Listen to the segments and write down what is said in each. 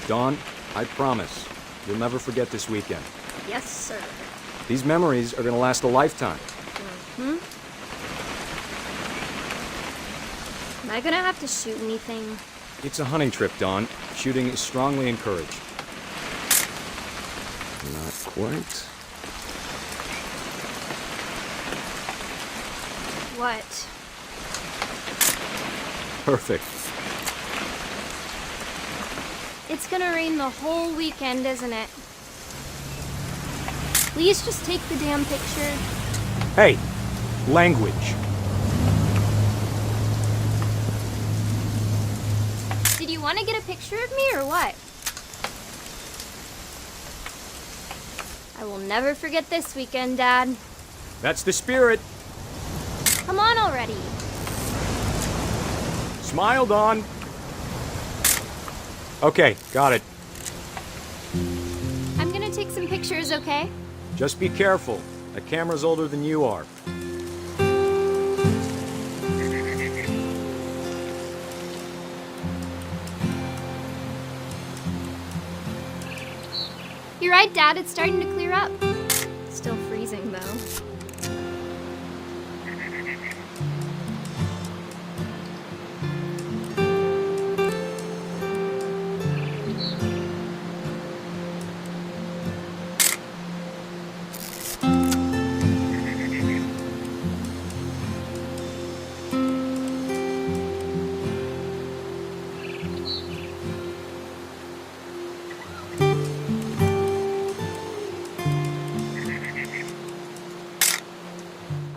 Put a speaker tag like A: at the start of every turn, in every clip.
A: Dawn, I promise, you'll never forget this weekend.
B: Yes, sir.
A: These memories are gonna last a lifetime.
B: Mm-hmm. Am I gonna have to shoot anything?
A: It's a hunting trip, Dawn. Shooting is strongly encouraged. Not quite.
B: What?
A: Perfect.
B: It's gonna rain the whole weekend, isn't it? Please just take the damn picture.
A: Hey, language.
B: Did you want to get a picture of me or what? I will never forget this weekend, Dad.
A: That's the spirit.
B: Come on already.
A: Smile, Dawn. Okay, got it.
B: I'm gonna take some pictures, okay?
A: Just be careful. That camera's older than you are.
B: You're right, Dad. It's starting to clear up. Still freezing, though.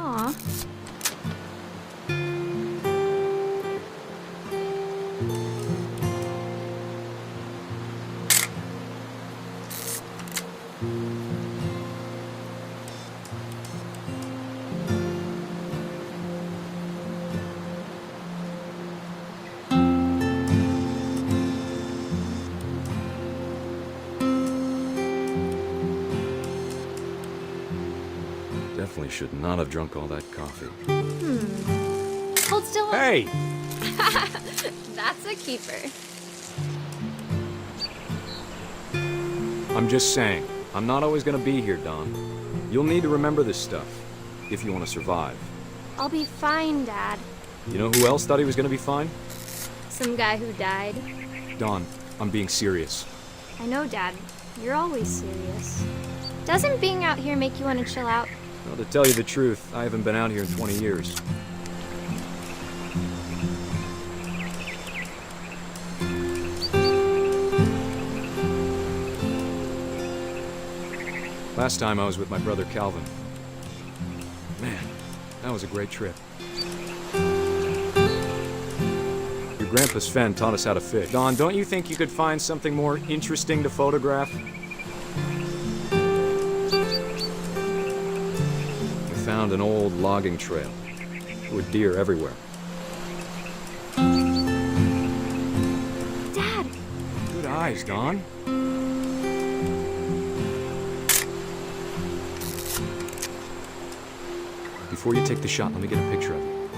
B: Aw.
A: Definitely should not have drunk all that coffee.
B: Hold still.
A: Hey!
B: That's a keeper.
A: I'm just saying, I'm not always gonna be here, Dawn. You'll need to remember this stuff, if you want to survive.
B: I'll be fine, Dad.
A: You know who else thought he was gonna be fine?
B: Some guy who died.
A: Dawn, I'm being serious.
B: I know, Dad. You're always serious. Doesn't being out here make you want to chill out?
A: Well, to tell you the truth, I haven't been out here in 20 years. Last time I was with my brother Calvin. Man, that was a great trip. Your grandpa's Fen taught us how to fish. Dawn, don't you think you could find something more interesting to photograph? We found an old logging trail with deer everywhere.
B: Dad!
A: Good eyes, Dawn. Before you take the shot, let me get a picture of you.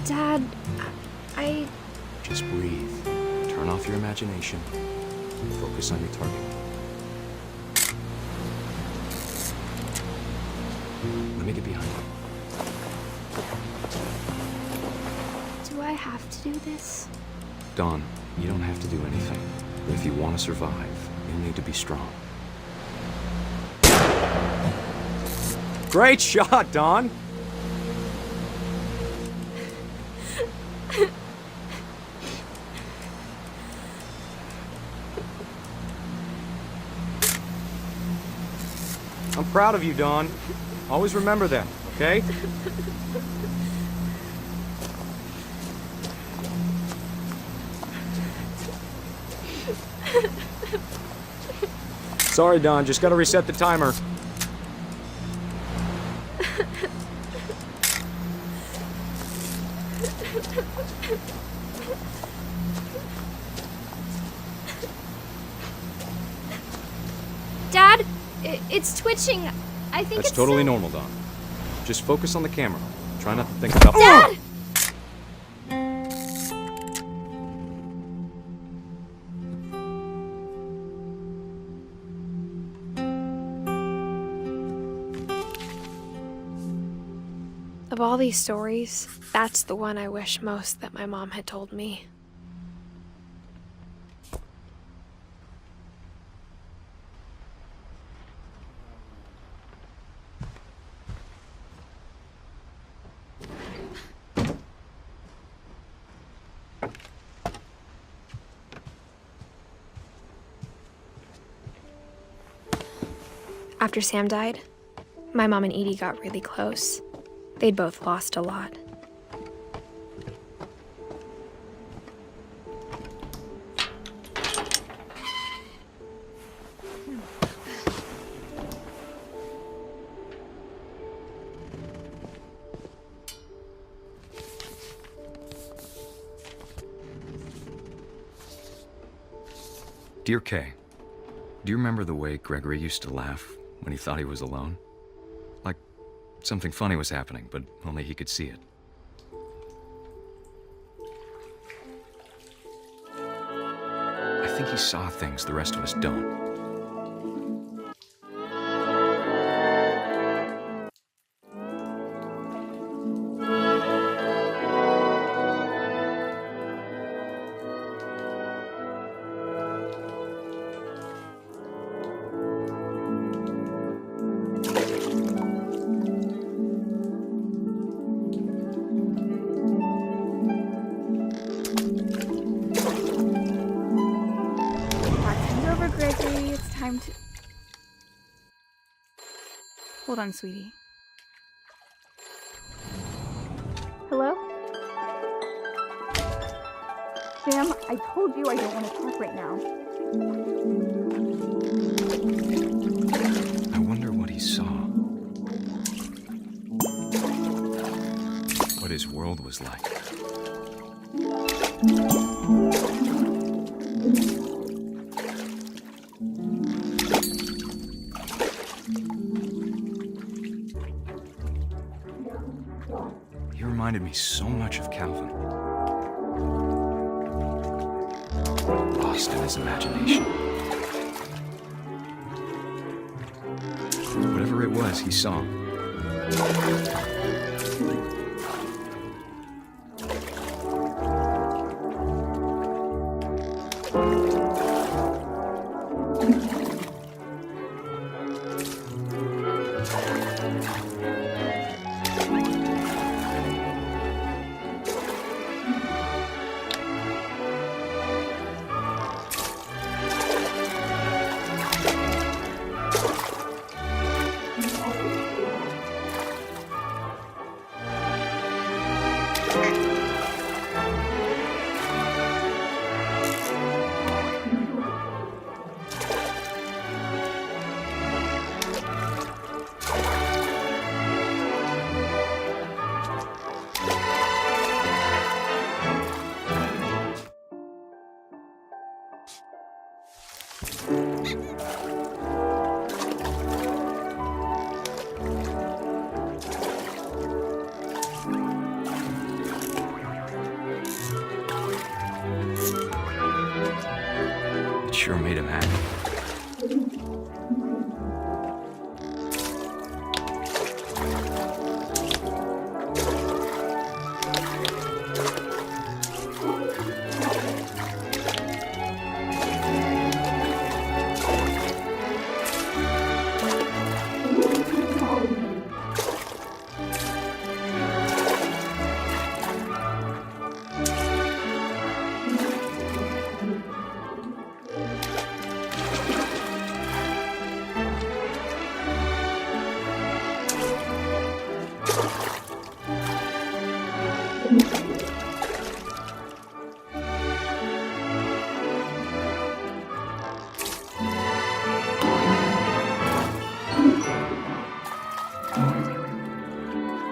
B: Dad, I...
A: Just breathe. Turn off your imagination. Focus on your target. Let me get behind you.
B: Do I have to do this?
A: Dawn, you don't have to do anything. But if you want to survive, you'll need to be strong. Great shot, Dawn! I'm proud of you, Dawn. Always remember that, okay? Sorry, Dawn, just gotta reset the timer.
B: Dad, it's twitching. I think
A: That's
B: it's
A: totally normal, Dawn. Just focus on the camera. Try not to think about—
B: Dad!
C: Of all these stories, that's the one I wish most that my mom had told me. After Sam died, my mom and Edie got really close. They'd both lost a lot.
A: Dear Kay, do you remember the way Gregory used to laugh when he thought he was alone? Like something funny was happening, but only he could see it. I think he saw things the rest of us don't.
D: Gregory, it's time to... Hold on, sweetie. Hello? Sam, I told you I don't want to talk right now.
A: I wonder what he saw. What his world was like. He reminded me so much of Calvin. Lost in his imagination. Whatever it was, he saw. It sure made him happy.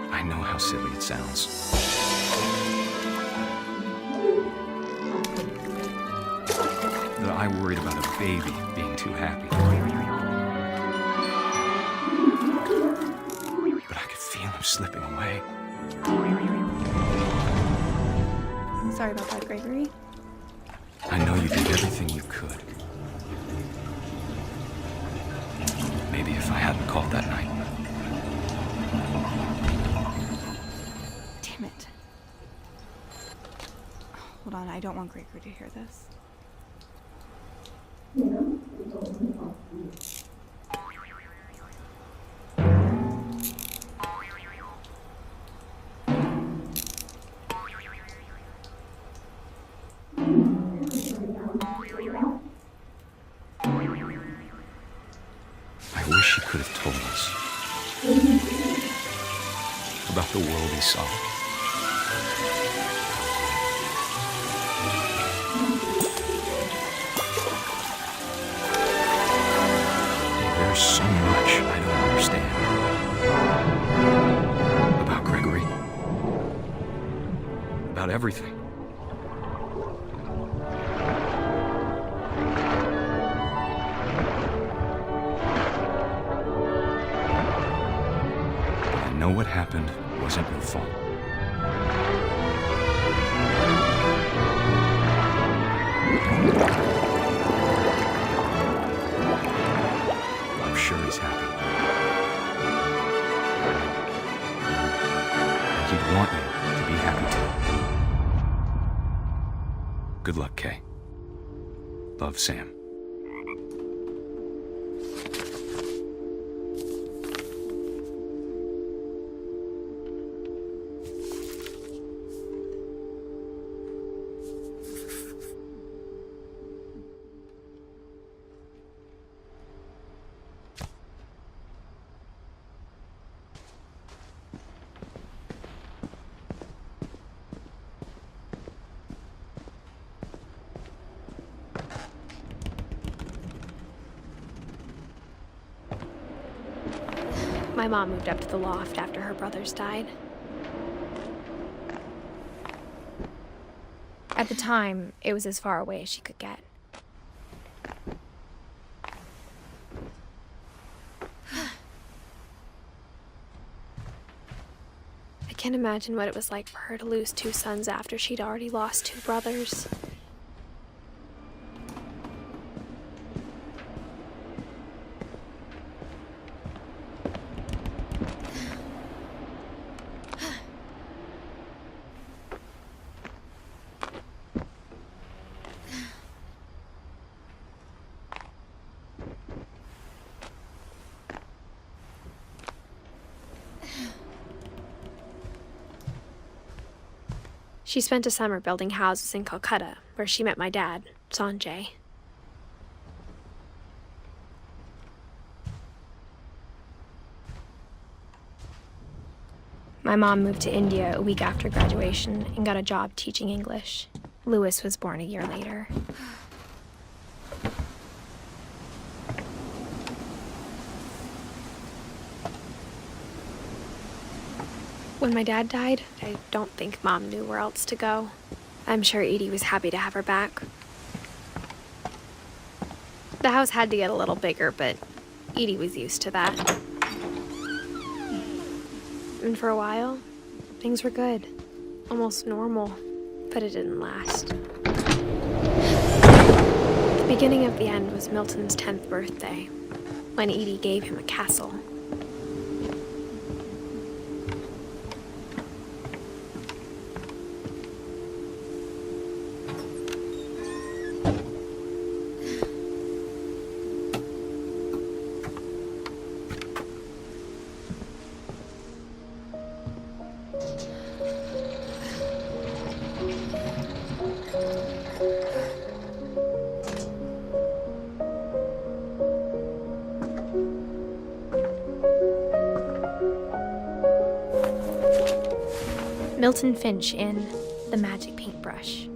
A: I know how silly it sounds. That I worried about a baby being too happy. But I could feel him slipping away.
D: Sorry about that, Gregory.
A: I know you did everything you could. Maybe if I hadn't called that night.
D: Damn it. Hold on, I don't want Gregory to hear this.
A: I wish he could have told us about the world he saw. There's so much I don't understand about Gregory, about everything. I know what happened wasn't your fault. I'm sure he's happy. And he'd want you to be happy too. Good luck, Kay. Love, Sam.
C: My mom moved up to the loft after her brothers died. At the time, it was as far away as she could get. I can't imagine what it was like for her to lose 2 sons after she'd already lost 2 brothers. She spent a summer building houses in Calcutta, where she met my dad, Sanjay. My mom moved to India a week after graduation and got a job teaching English. Louis was born a year later. When my dad died, I don't think Mom knew where else to go. I'm sure Edie was happy to have her back. The house had to get a little bigger, but Edie was used to that. And for a while, things were good. Almost normal, but it didn't last. The beginning of the end was Milton's 10th birthday, when Edie gave him a castle. Milton Finch in The Magic Paintbrush.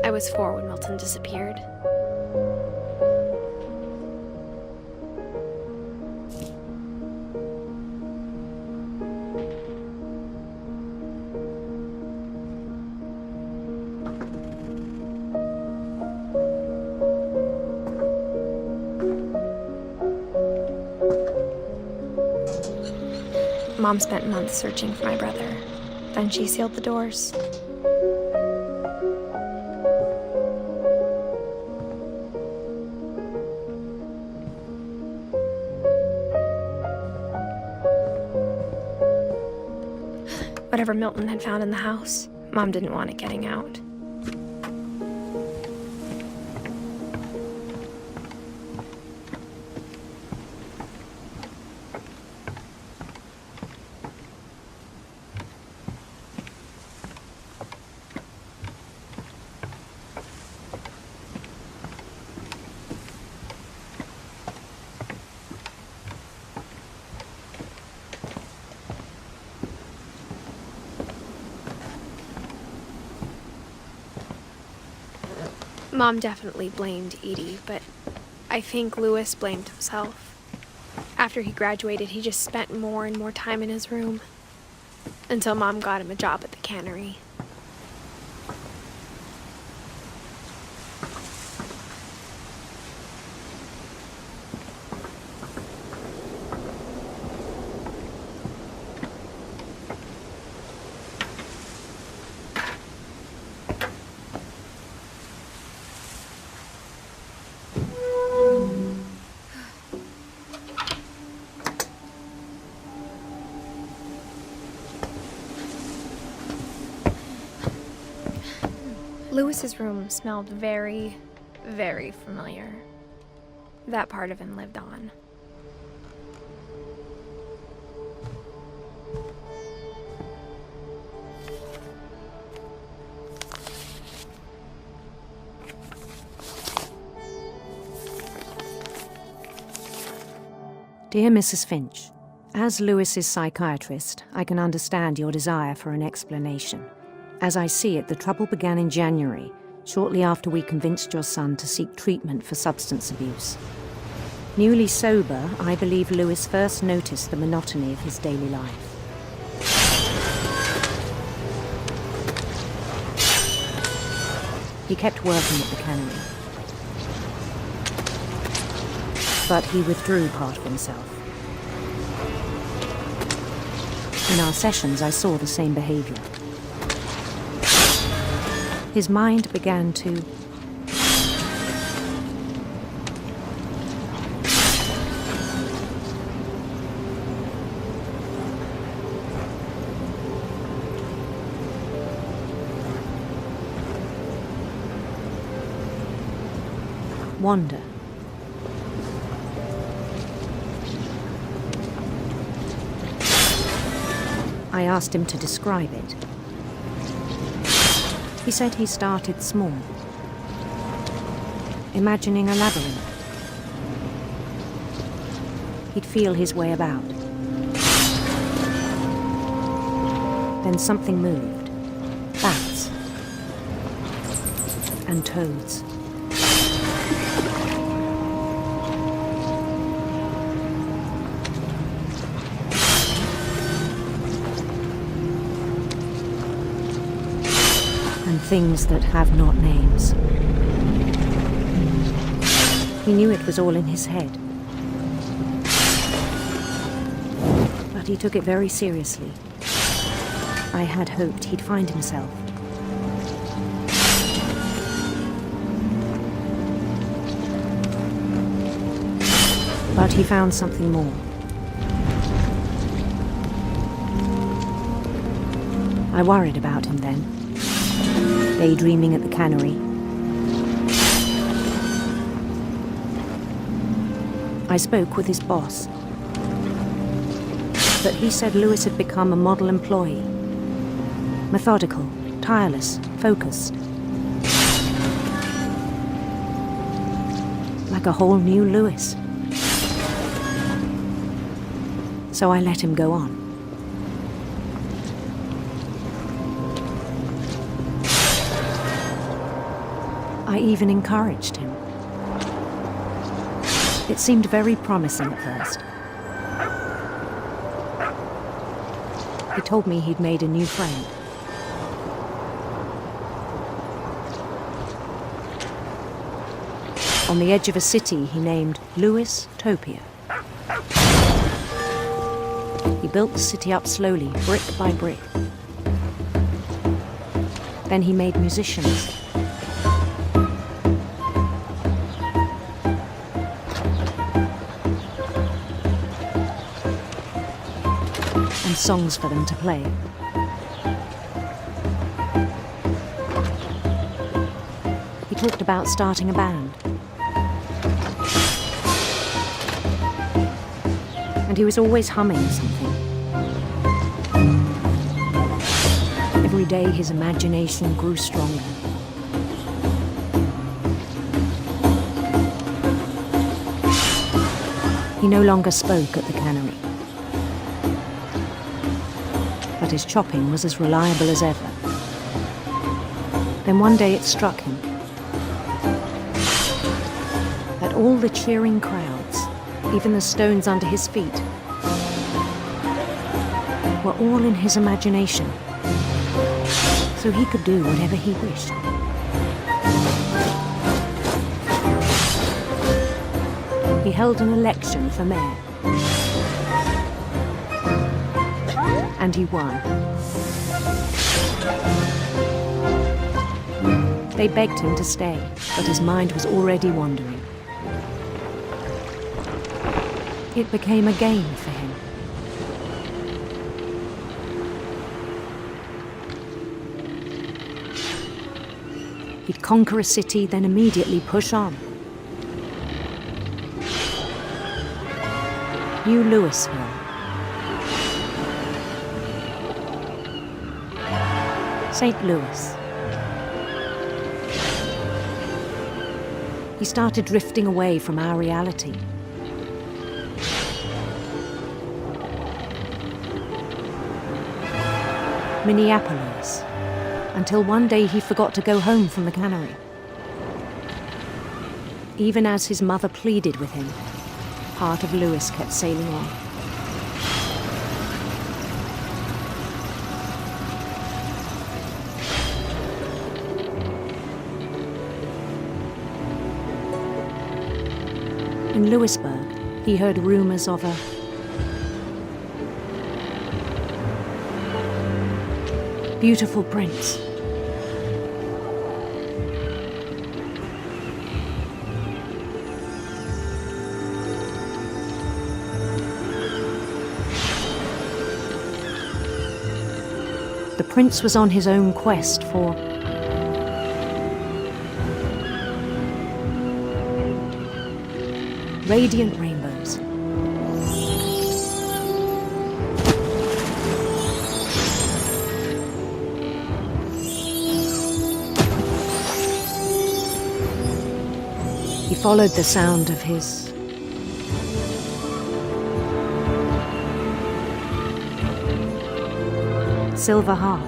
C: I was 4 when Milton disappeared. Mom spent months searching for my brother. Then she sealed the doors. Whatever Milton had found in the house, Mom didn't want it getting out. Mom definitely blamed Edie, but I think Louis blamed himself. After he graduated, he just spent more and more time in his room, until Mom got him a job at the cannery. Louis's room smelled very, very familiar. That part of him lived on.
E: Dear Mrs. Finch, as Louis's psychiatrist, I can understand your desire for an explanation. As I see it, the trouble began in January, shortly after we convinced your son to seek treatment for substance abuse. Newly sober, I believe Louis first noticed the monotony of his daily life. He kept working at the cannery, but he withdrew part of himself. In our sessions, I saw the same behavior. His mind began to wander. I asked him to describe it. He said he started small, imagining a labyrinth. He'd feel his way about. Then something moved. Bats. And toads. And things that have not names. He knew it was all in his head. But he took it very seriously. I had hoped he'd find himself. But he found something more. I worried about him then. Daydreaming at the cannery. I spoke with his boss, but he said Louis had become a model employee. Methodical, tireless, focused. Like a whole new Louis. So I let him go on. I even encouraged him. It seemed very promising at first. He told me he'd made a new friend. On the edge of a city he named Louis Topia. He built the city up slowly, brick by brick. Then he made musicians. And songs for them to play. He talked about starting a band. And he was always humming something. Every day his imagination grew stronger. He no longer spoke at the cannery. But his chopping was as reliable as ever. Then one day it struck him that all the cheering crowds, even the stones under his feet, were all in his imagination, so he could do whatever he wished. He held an election for mayor, and he won. They begged him to stay, but his mind was already wandering. It became a game for him. He'd conquer a city, then immediately push on. New Louisville. St. Louis. He started drifting away from our reality. Minneapolis, until one day he forgot to go home from the cannery. Even as his mother pleaded with him, part of Louis kept sailing on. In Louisburg, he heard rumors of a beautiful prince. The prince was on his own quest for radiant rainbows. He followed the sound of his silver harp.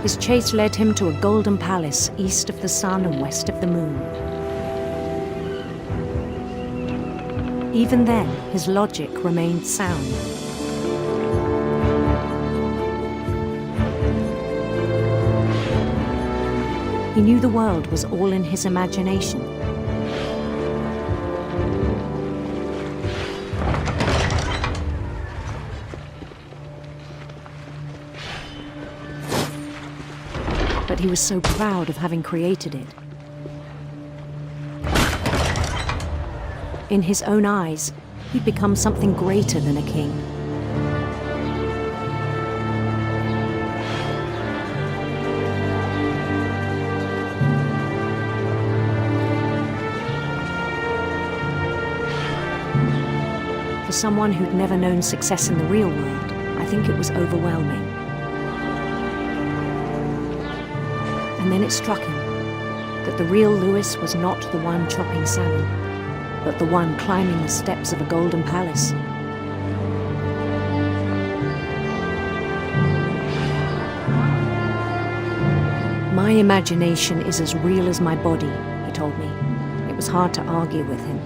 E: His chase led him to a golden palace east of the sun and west of the moon. Even then, his logic remained sound. He knew the world was all in his imagination. But he was so proud of having created it. In his own eyes, he'd become something greater than a king. For someone who'd never known success in the real world, I think it was overwhelming. And then it struck him that the real Louis was not the one chopping salmon, but the one climbing the steps of a golden palace. My imagination is as real as my body, he told me. It was hard to argue with him.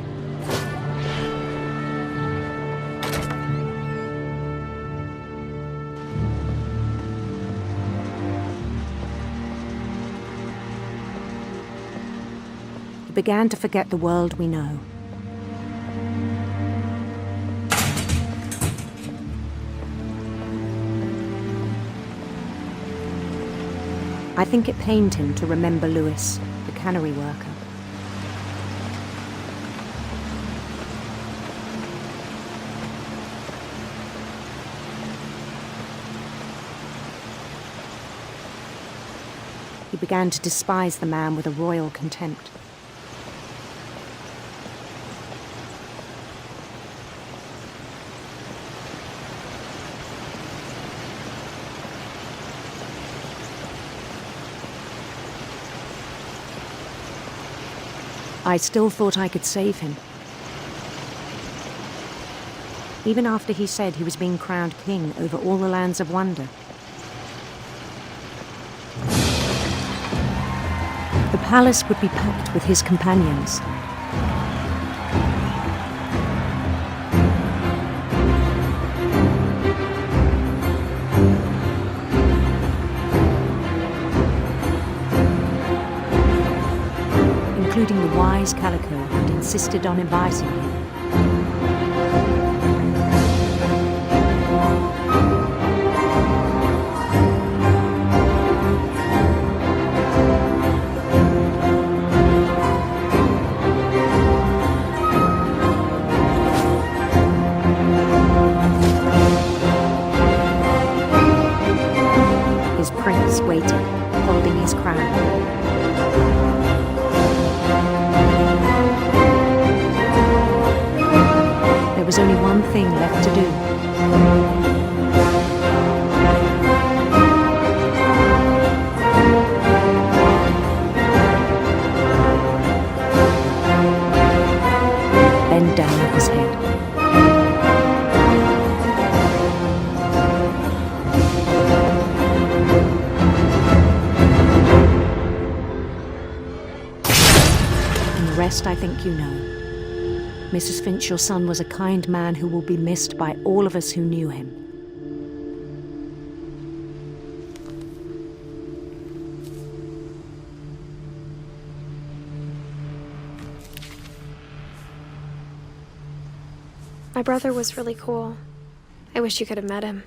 E: began to forget the world we know. I think it pained him to remember Lewis, the cannery worker. He began to despise the man with a royal contempt. I still thought I could save him. Even after he said he was being crowned king over all the lands of wonder. The palace would be packed with his companions. Including the wise Calico who'd insisted on inviting him. His prince waited, holding his crown. There was only one thing left to do. Bend down his head. And the rest I think you know. Mrs. Finch, your son was a kind man who will be missed by all of us who knew him.
C: My brother was really cool. I wish you could have met him.